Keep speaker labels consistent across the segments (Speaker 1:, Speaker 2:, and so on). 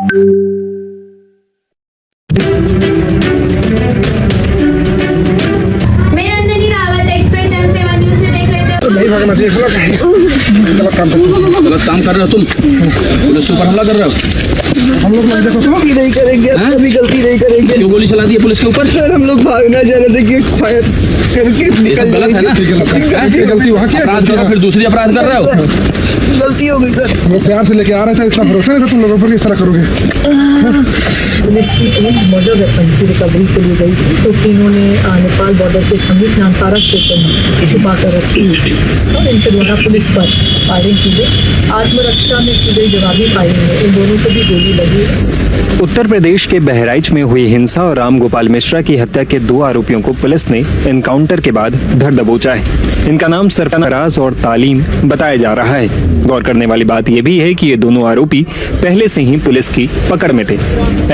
Speaker 1: नहीं भागना चाहिए, गलत काम कर रहे हो तुम, पुलिस के ऊपर हमला कर रहे हो। हम लोग देखो गलती नहीं करेंगे, कभी गलती नहीं करेंगे। क्यों गोली चला दी है पुलिस के ऊपर? सर हम लोग भागना चाह रहे थे कि फायर करके निकल गलत है ना, गलती वहाँ की अपराध करो फिर दूसरी अपराध कर रहे हो। गलती हो गई सर, वो प्यार से लेके आ रहे थे, इतना भरोसा नहीं था तुम लोगों पर, इस तरह करोगे।
Speaker 2: पुलिस की टीम मर्डर वेपन की रिकवरी के लिए गई थी, तो तीनों ने नेपाल बॉर्डर के समीप नामपारा क्षेत्र में छुपा कर रखी और इनके द्वारा पुलिस पर फायरिंग की गई। आत्मरक्षा में की गई जवाबी फायरिंग में इन दोनों को भी गोली लगी।
Speaker 3: उत्तर प्रदेश के बहराइच में हुई हिंसा और राम गोपाल मिश्रा की हत्या के 2 आरोपियों को पुलिस ने एनकाउंटर के बाद धर दबोचा है। इनका नाम सरफराज और तालीम बताया जा रहा है। गौर करने वाली बात यह भी है कि ये दोनों आरोपी पहले से ही पुलिस की पकड़ में थे।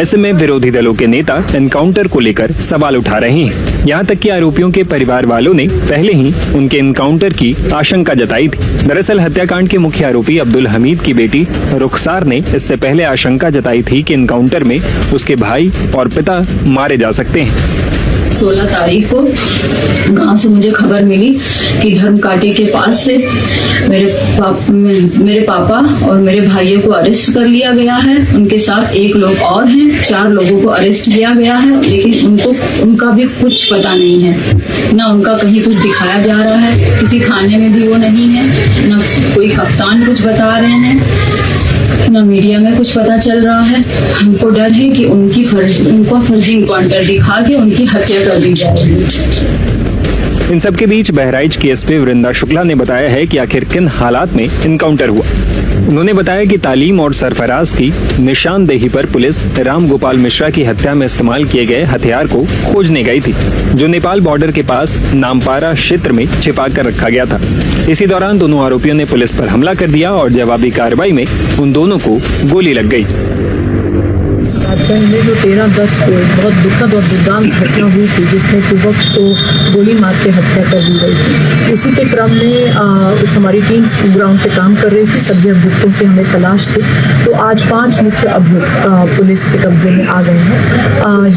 Speaker 3: ऐसे में विरोधी दलों के नेता एनकाउंटर को लेकर सवाल उठा रहे हैं। यहाँ तक कि आरोपियों के परिवार वालों ने पहले ही उनके एनकाउंटर की आशंका जताई थी। दरअसल हत्याकांड के मुख्य आरोपी अब्दुल हमीद की बेटी रुखसार ने इससे पहले आशंका जताई थी कि एनकाउंटर में उसके भाई और पिता मारे जा सकते हैं।
Speaker 4: 16 तारीख को गांव से मुझे खबर मिली कि धर्मकाटी के पास से मेरे पापा और मेरे भाइयों को अरेस्ट कर लिया गया है। उनके साथ 1 लोग और हैं, 4 लोगों को अरेस्ट किया गया है, लेकिन उनका भी कुछ पता नहीं है। ना उनका कहीं कुछ दिखाया जा रहा है, किसी थाने में भी वो नहीं है, ना कोई कप्तान कुछ बता रहे हैं, ना मीडिया में कुछ पता चल रहा है। हमको डर है कि उनको फर्जी इनकाउंटर दिखा के उनकी हत्या कर दी जाएगी।
Speaker 3: इन सब के बीच बहराइच की एसपी वृंदा शुक्ला ने बताया है कि आखिर किन हालात में इनकाउंटर हुआ। उन्होंने बताया कि तालीम और सरफराज की निशानदेही पर पुलिस राम गोपाल मिश्रा की हत्या में इस्तेमाल किए गए हथियार को खोजने गई थी, जो नेपाल बॉर्डर के पास नामपारा क्षेत्र में छिपा कर रखा गया था। इसी दौरान दोनों आरोपियों ने पुलिस पर हमला कर दिया और जवाबी कार्रवाई में उन दोनों को गोली लग गई।
Speaker 2: में जो 13/10 को बहुत दुखद और दुर्दांत घटना हुई थी, जिसमें युवक को गोली मार के हत्या कर दी गई थी। उसी के क्रम में हमारी टीम ग्राउंड पे काम कर रही थी, सभी अभियुक्तों की हमें तलाश थी। तो आज 5 मुख्य अभियुक्त पुलिस के कब्जे में आ गए हैं,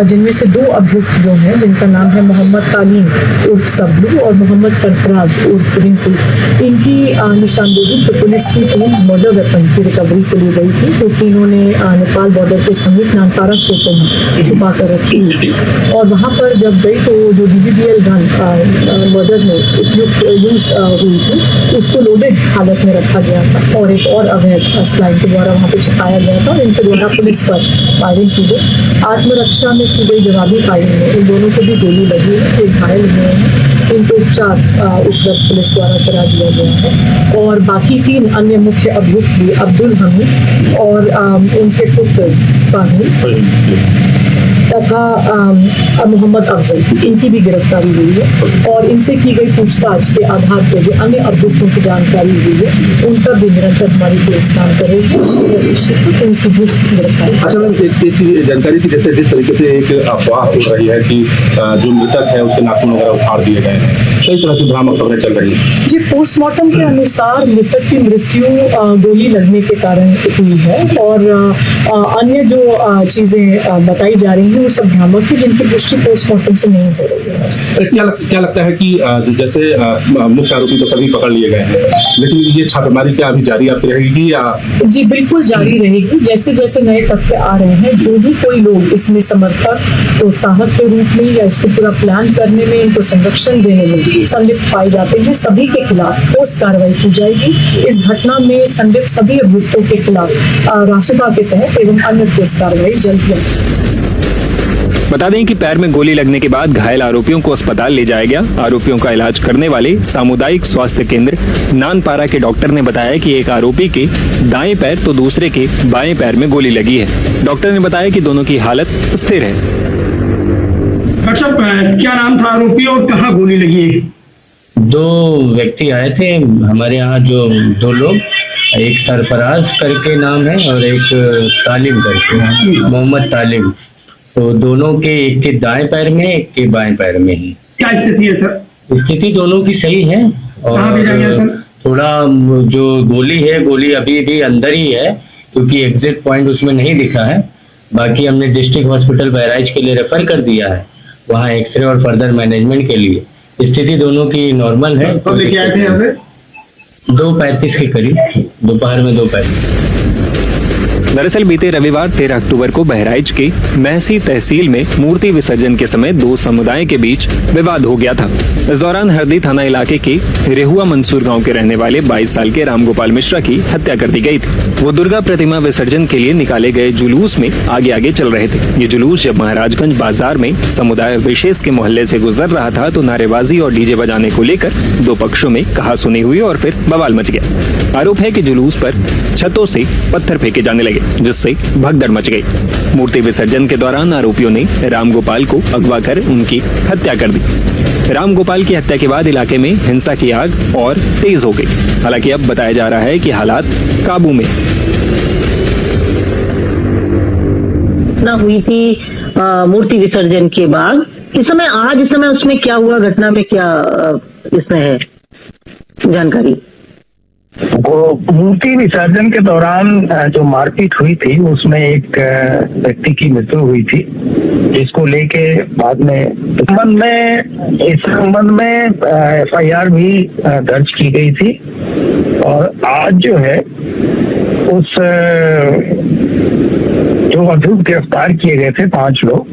Speaker 2: जिनमें से 2 अभियुक्त जो हैं, जिनका नाम है मोहम्मद तालीम उर्फ सब्लू और मोहम्मद सरफराज उर्फ रिंकू। इनकी निशानदेही पर पुलिस की टीम मर्डर वेपन की रिकवरी के लिए गई थी, तो तीनों ने नेपाल बॉर्डर के समीप नामपारा क्षेत्र में छुपा कर रखी और वहाँ पर जब गई तो जो DBBL गन मर्डर में उपयुक्त यूज हुई थी, उसको लोडेड हालत में रखा गया था और एक और अवैध स्लाइड के द्वारा वहाँ पे छिपाया गया था। इनके द्वारा पुलिस पर फायरिंग की गई। आत्मरक्षा में की गई जवाबी फायरिंग में इन दोनों को भी गोली लगी है, एक घायल हुए हैं। इनको उपचार उपलब्ध पुलिस द्वारा करा दिया गया है और बाकी 3 अन्य मुख्य अभियुक्त भी अब्दुल हमीद और उनके पुत्र तथा मोहम्मद अफजल, इनकी भी गिरफ्तारी हुई है और इनसे की गई पूछताछ के आधार पर जो अन्य अभियुक्तों की जानकारी हुई है, उनका भी निरंतर हमारी पुलिस काम कर रही है। उनकी गिरफ्तारी।
Speaker 5: अच्छा मैम, एक जानकारी थी, जैसे जिस तरीके से एक अफवाह हो रही है कि जो मृतक है उसके नाखून वगैरह उखाड़ दिए गए हैं, कई तरह की भ्रामक खबरें चल रही है।
Speaker 2: जी, पोस्टमार्टम के अनुसार मृतक की मृत्यु गोली लगने के कारण हुई है और अन्य जो चीजें बताई जा रही हैं वो सब भ्रामक है, जिनकी पुष्टि पोस्टमार्टम से नहीं हो रही है।
Speaker 5: क्या लगता है कि जैसे मुख्य आरोपी तो सभी पकड़ लिए गए हैं, लेकिन ये छापेमारी क्या अभी जारी आपकी रहेगी या?
Speaker 2: जी बिल्कुल जारी रहेगी। जैसे जैसे नए तथ्य आ रहे हैं, जो भी कोई लोग इसमें समर्थक प्रोत्साहक के रूप में या इसको पूरा प्लान करने में, इनको संरक्षण देने में संलिप्त पाए जाते हैं, सभी के खिलाफ ठोस कार्रवाई की जाएगी। इस घटना में संलिप्त सभी अभियुक्तों के खिलाफ रासुका के तहत एवं अन्य ठोस कार्रवाई जल्द की।
Speaker 3: बता दें कि पैर में गोली लगने के बाद घायल आरोपियों को अस्पताल ले जाया गया। आरोपियों का इलाज करने वाले सामुदायिक स्वास्थ्य केंद्र नानपारा के डॉक्टर ने बताया कि एक आरोपी के दाएं पैर तो दूसरे के बाएं पैर में गोली लगी है। डॉक्टर ने बताया कि दोनों की हालत स्थिर है।
Speaker 6: डॉक्टर साहब, क्या नाम था आरोपी और कहाँ गोली लगी है?
Speaker 7: 2 व्यक्ति आए थे हमारे यहाँ, जो 2 लोग, एक सरफराज करके नाम है और एक तालिम करके, मोहम्मद तालिम। तो दोनों के, एक के दाएं पैर में, एक के बाएं पैर में ही।
Speaker 6: क्या स्थिति है सर?
Speaker 7: स्थिति दोनों की सही है और थोड़ा जो गोली है, गोली अभी भी अंदर ही है, क्योंकि एग्जिट पॉइंट उसमें नहीं दिखा है। बाकी हमने डिस्ट्रिक्ट हॉस्पिटल बहराइच के लिए रेफर कर दिया है, वहाँ एक्सरे और फर्दर मैनेजमेंट के लिए। स्थिति दोनों की नॉर्मल है।
Speaker 6: कब लेके आए थे यहाँ पे?
Speaker 7: 2:35 के करीब, दोपहर में 2:35।
Speaker 3: दरअसल बीते रविवार 13 अक्टूबर को बहराइच के महसी तहसील में मूर्ति विसर्जन के समय दो समुदाय के बीच विवाद हो गया था। इस दौरान हरदी थाना इलाके के रेहुआ मंसूर गांव के रहने वाले 22 साल के रामगोपाल मिश्रा की हत्या कर दी गई थी। वो दुर्गा प्रतिमा विसर्जन के लिए निकाले गए जुलूस में आगे आगे चल रहे थे। ये जुलूस जब महाराजगंज बाजार में समुदाय विशेष के मोहल्ले से गुजर रहा था तो नारेबाजी और डीजे बजाने को लेकर दो पक्षों में कहासुनी हुई और फिर बवाल मच गया। आरोप है कि जुलूस पर छतों से पत्थर फेंके जाने लगे, जिससे भगदड़ मच गई। मूर्ति विसर्जन के दौरान आरोपियों ने रामगोपाल को अगवा कर उनकी हत्या कर दी। रामगोपाल की हत्या के बाद इलाके में हिंसा की आग और तेज हो गई। हालांकि अब बताया जा रहा है कि हालात काबू में
Speaker 8: ना हुई थी मूर्ति विसर्जन के बाद। इस समय उसमें क्या हुआ, घटना में क्या इसमें है जानकारी?
Speaker 9: वो मूर्ति विसर्जन के दौरान जो मारपीट हुई थी उसमें एक व्यक्ति की मृत्यु हुई थी, जिसको लेके बाद में इस संबंध में FIR भी दर्ज की गई थी। और आज जो है उस जो अभियुक्त गिरफ्तार किए गए थे 5 लोग,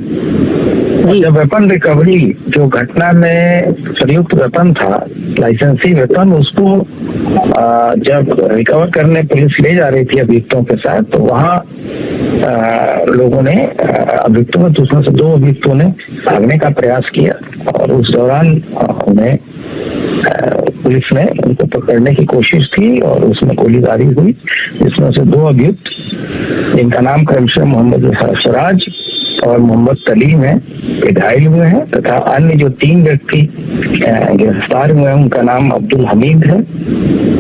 Speaker 9: जब वेपन रिकवरी जो घटना में प्रयुक्त वेपन था, लाइसेंसी वेपन, उसको जब रिकवर करने पुलिस ले जा रही थी अभियुक्तों के साथ, तो वहाँ लोगों ने अभियुक्तों में उसमें से 2 अभियुक्तों ने भागने का प्रयास किया और उस दौरान उन्हें पुलिस ने उनको पकड़ने की कोशिश की और उसमें गोलीबारी हुई, जिसमें से 2 अभियुक्त, जिनका नाम क्रमशः मोहम्मद सरफराज और मोहम्मद तलीम है, घायल हुए हैं, तथा अन्य जो 3 व्यक्ति गिरफ्तार हुए हैं उनका नाम अब्दुल हमीद है,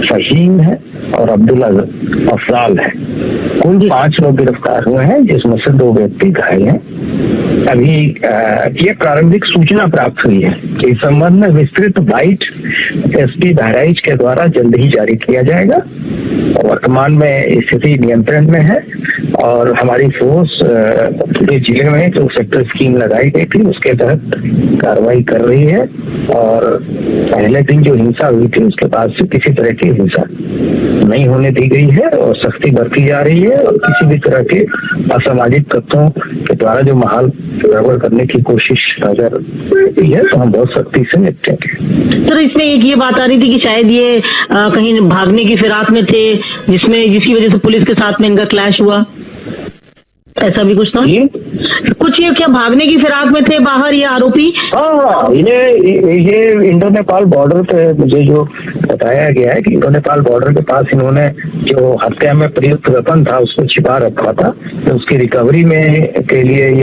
Speaker 9: फहीम है और अब्दुल अफजाल है। कुल 5 लोग गिरफ्तार हुए हैं, जिसमें से 2 व्यक्ति घायल हैं। अभी ये प्रारंभिक सूचना प्राप्त हुई है। इस संबंध में विस्तृत बाइट SP बहराइच के द्वारा जल्द ही जारी किया जाएगा। वर्तमान में स्थिति नियंत्रण में है और हमारी फोर्स पूरे जिले में जो सेक्टर स्कीम लगाई गई थी उसके तहत कार्रवाई कर रही है। और पहले दिन जो हिंसा हुई थी उसके बाद से किसी तरह की हिंसा नहीं होने दी गई है और सख्ती बरती जा रही है। और किसी भी तरह के असामाजिक तत्वों के द्वारा जो माहौल गड़बड़ करने की कोशिश अगर होती है तो हम बहुत सख्ती से निपटेंगे।
Speaker 8: सर, इसमें एक ये बात आ रही थी कि शायद ये कहीं भागने की फिराक में थे, जिसकी वजह से पुलिस के साथ में इनका क्लैश हुआ, ऐसा भी कुछ था? कुछ ये क्या भागने की फिराक में थे बाहर ये आरोपी?
Speaker 9: हाँ, ये इंडो नेपाल बॉर्डर पे मुझे जो बताया गया है कि इंडो नेपाल बॉर्डर के पास इन्होंने जो हत्या में प्रयुक्त वेपन था उसको छिपा रखा था, तो उसकी रिकवरी में के लिए